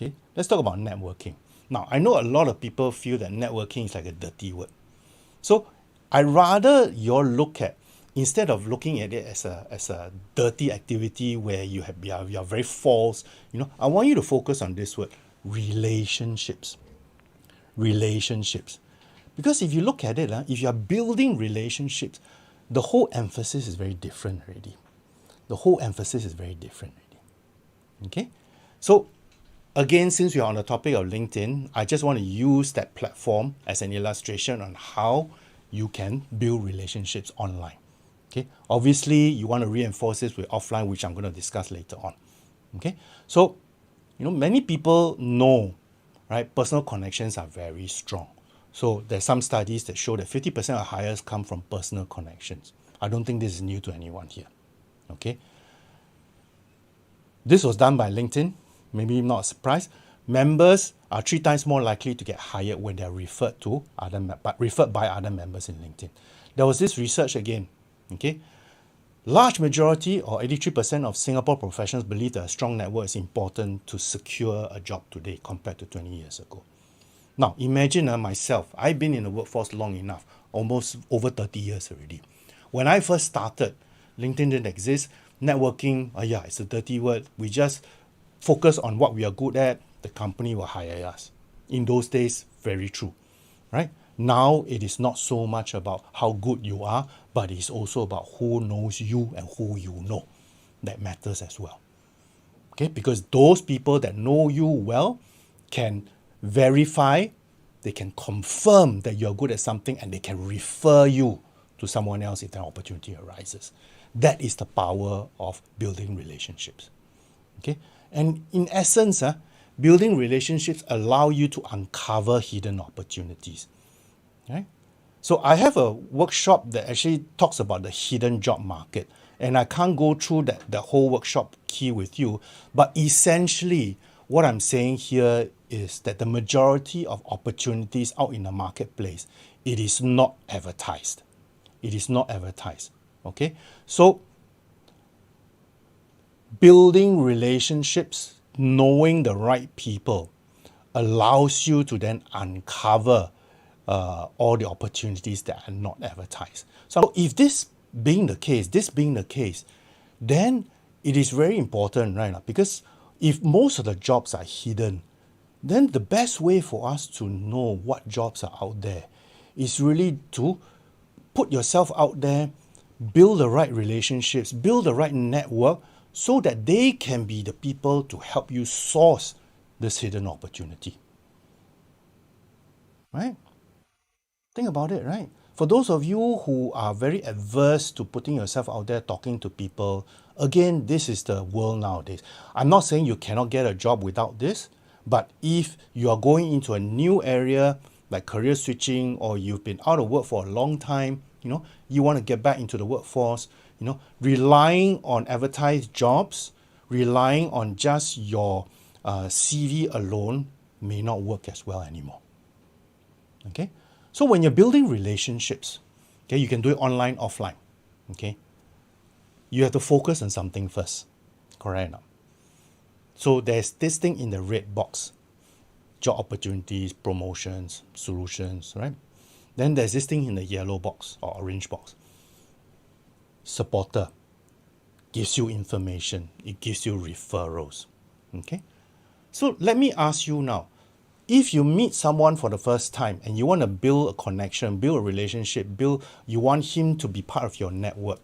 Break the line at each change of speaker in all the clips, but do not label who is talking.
Okay, let's talk about networking. Now, I know a lot of people feel that networking is like a dirty word. So I rather you look at, instead of looking at it as a dirty activity where you're very false, I want you to focus on this word, relationships. Relationships. Because if you look at it, if you're building relationships, the whole emphasis is very different already. The whole emphasis is very different already. Okay? So again, since we are on the topic of LinkedIn, I just want to use that platform as an illustration on how you can build relationships online. Okay, obviously you want to reinforce this with offline, which I'm going to discuss later on. Okay, so many people know, right? Personal connections are very strong. So there's some studies that show that 50% of hires come from personal connections. I don't think this is new to anyone here. Okay, this was done by LinkedIn. Maybe not a surprise. Members are 3 times more likely to get hired when they're referred by other members in LinkedIn. There was this research again. Okay, large majority or 83% of Singapore professionals believe that a strong network is important to secure a job today compared to 20 years ago. Now, imagine myself. I've been in the workforce long enough, almost over 30 years already. When I first started, LinkedIn didn't exist. Networking, it's a dirty word. We just focus on what we are good at, the company will hire us. In those days, very true, right? Now, it is not so much about how good you are, but it's also about who knows you and who you know. That matters as well. Okay, because those people that know you well can verify, they can confirm that you're good at something, and they can refer you to someone else if an opportunity arises. That is the power of building relationships. Okay, and in essence, building relationships allow you to uncover hidden opportunities. Right? So I have a workshop that actually talks about the hidden job market, and I can't go through the whole workshop key with you, but essentially what I'm saying here is that the majority of opportunities out in the marketplace, it is not advertised. It is not advertised. Okay, so building relationships, knowing the right people, allows you to then uncover all the opportunities that are not advertised. So if this being the case, then it is very important, right? Because if most of the jobs are hidden, then the best way for us to know what jobs are out there is really to put yourself out there, build the right relationships, build the right network, so that they can be the people to help you source this hidden opportunity. Right? Think about it, right? For those of you who are very averse to putting yourself out there, talking to people, again, this is the world nowadays. I'm not saying you cannot get a job without this, but if you are going into a new area, like career switching, or you've been out of work for a long time, you want to get back into the workforce, relying on advertised jobs, relying on just your CV alone may not work as well anymore. Okay? So when you're building relationships, okay, you can do it online, offline. Okay? You have to focus on something first. Correct? So there's this thing in the red box. Job opportunities, promotions, solutions, right? Then there's this thing in the yellow box or orange box. Supporter. Gives you information. It gives you referrals. Okay? So let me ask you now. If you meet someone for the first time and you want to build a connection, build a relationship, you want him to be part of your network,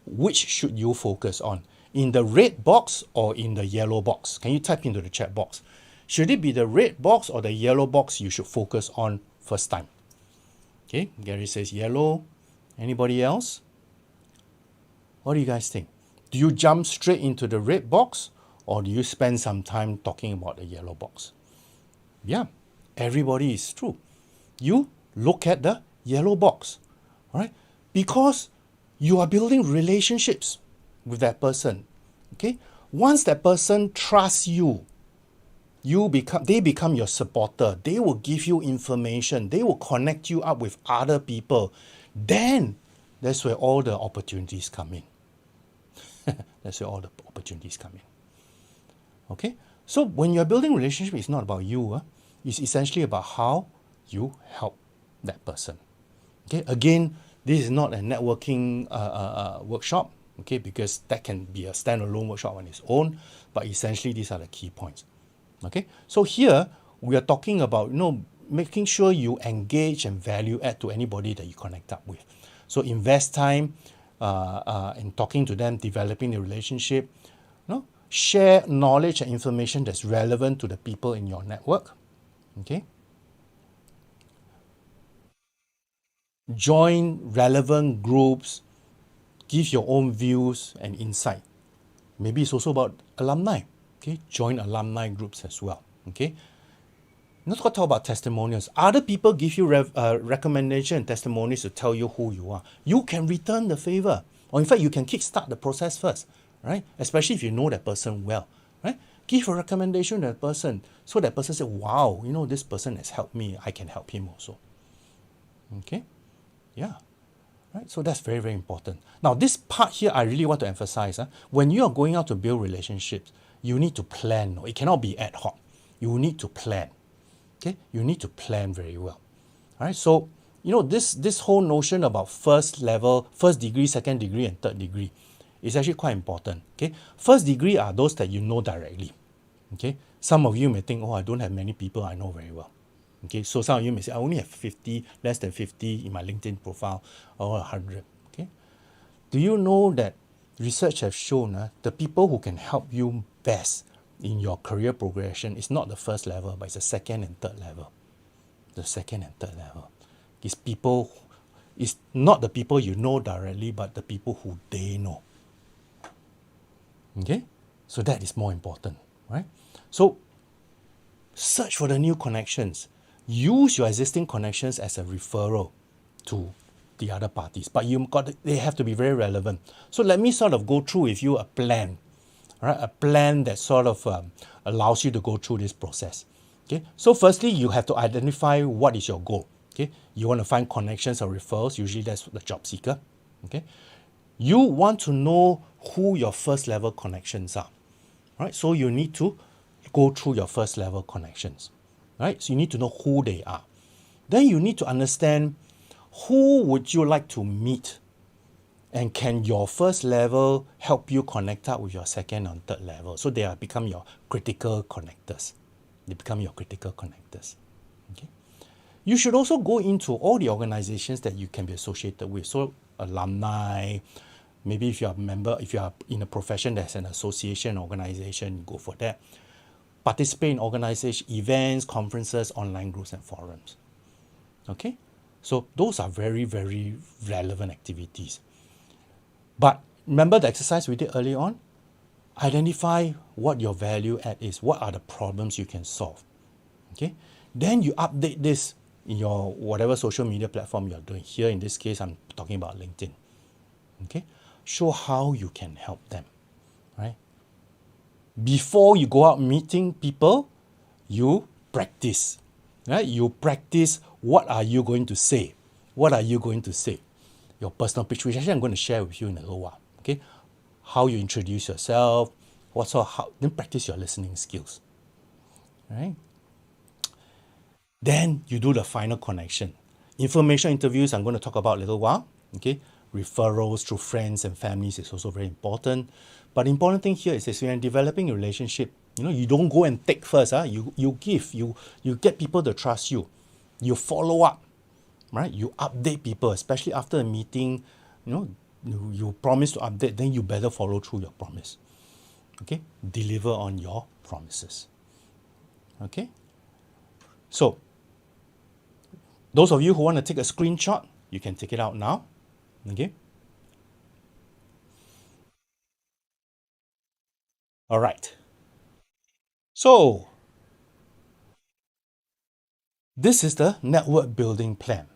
which should you focus on? In the red box or in the yellow box? Can you type into the chat box? Should it be the red box or the yellow box you should focus on first time? Okay, Gary says yellow. Anybody else? What do you guys think? Do you jump straight into the red box, or do you spend some time talking about the yellow box? Yeah, everybody is true. You look at the yellow box, all right? Because you are building relationships with that person. Okay? Once that person trusts you, they become your supporter. They will give you information. They will connect you up with other people. Then that's where all the opportunities come in. That's where all the opportunities come in. Okay? So when you're building relationship, it's not about you. It's essentially about how you help that person. Okay, again, this is not a networking workshop, okay, because that can be a standalone workshop on its own, but essentially these are the key points. Okay, so here we are talking about, making sure you engage and value add to anybody that you connect up with. So invest time in talking to them, developing the relationship. Share knowledge and information that's relevant to the people in your network. Okay, join relevant groups, give your own views and insight. Maybe it's also about alumni. Okay, join alumni groups as well. Okay, not to talk about testimonials. Other people give you recommendation and testimonies to tell you who you are. You can return the favor, or in fact, you can kickstart the process first, right? Especially if you know that person well, right? Give a recommendation to that person, so that person said, "Wow, this person has helped me. I can help him also." Okay, yeah. Right? So that's very, very important. Now, this part here, I really want to emphasize. When you are going out to build relationships, you need to plan. It cannot be ad hoc. You need to plan. Okay? You need to plan very well. All right? So, this whole notion about first level, first degree, second degree, and third degree is actually quite important. Okay? First degree are those that you know directly. Okay? Some of you may think, oh, I don't have many people I know very well. Okay, so some of you may say, I only have 50, less than 50 in my LinkedIn profile, or 100. Okay, do you know that research has shown the people who can help you best in your career progression is not the first level, but it's the second and third level. The second and third level. It's not the people you know directly, but the people who they know. Okay, so that is more important, right? So search for the new connections. Use your existing connections as a referral to the other parties, but they have to be very relevant. So let me sort of go through with you a plan, right? A plan that sort of allows you to go through this process. Okay. So firstly, you have to identify what is your goal. Okay. You want to find connections or referrals. Usually that's the job seeker. Okay. You want to know who your first level connections are, right? So you need to go through your first level connections. Right? So you need to know who they are. Then you need to understand who would you like to meet, and can your first level help you connect up with your second and third level. So they are become your critical connectors. They become your critical connectors. Okay. You should also go into all the organizations that you can be associated with. So alumni, maybe if you are a member, if you are in a profession that's an association organization, go for that. Participate in organization, events, conferences, online groups, and forums. Okay, so those are very, very relevant activities. But remember the exercise we did early on? Identify what your value add is. What are the problems you can solve? Okay, then you update this in your whatever social media platform you're doing. Here in this case, I'm talking about LinkedIn. Okay, show how you can help them, right? Before you go out meeting people, you practice, right? You practice what are you going to say? What are you going to say? Your personal pitch, which actually I'm going to share with you in a little while. Okay, how you introduce yourself, then practice your listening skills, right? Then you do the final connection. Information interviews I'm going to talk about in a little while. Okay, referrals through friends and families is also very important. But the important thing here is that when you're developing a relationship, you don't go and take first. You give, you get people to trust you. You follow up, right? You update people, especially after a meeting. You promise to update, then you better follow through your promise. Okay, deliver on your promises. Okay, so those of you who want to take a screenshot, you can take it out now. Okay. All right. So this is the network building plan.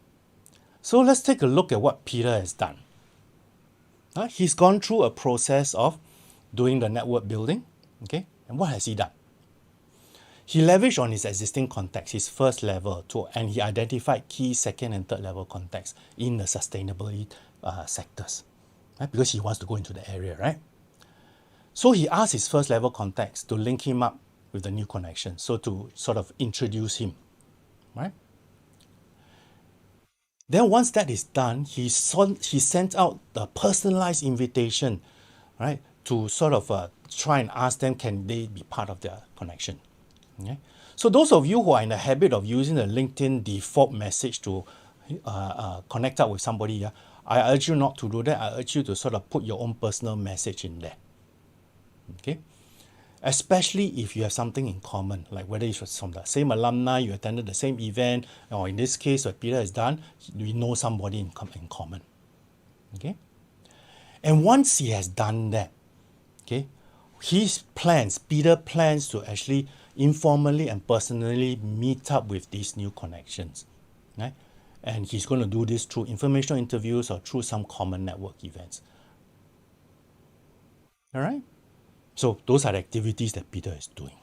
So let's take a look at what Peter has done. He's gone through a process of doing the network building. Okay. And what has he done? He leveraged on his existing contacts, his first level, and he identified key second and third level contacts in the sustainability sectors, right? Because he wants to go into the area, right? So he asked his first level contacts to link him up with the new connection. So to sort of introduce him, right? Then once that is done, he sent out the personalized invitation, right, to sort of try and ask them can they be part of the connection. Okay? So those of you who are in the habit of using the LinkedIn default message to connect up with somebody, yeah, I urge you not to do that. I urge you to sort of put your own personal message in there. Okay? Especially if you have something in common, like whether it's from the same alumni, you attended the same event, or in this case, what Peter has done, we know somebody in common. Okay? And once he has done that, okay, Peter plans to actually informally and personally meet up with these new connections, right? And he's going to do this through informational interviews or through some common network events. All right? So those are the activities that Peter is doing.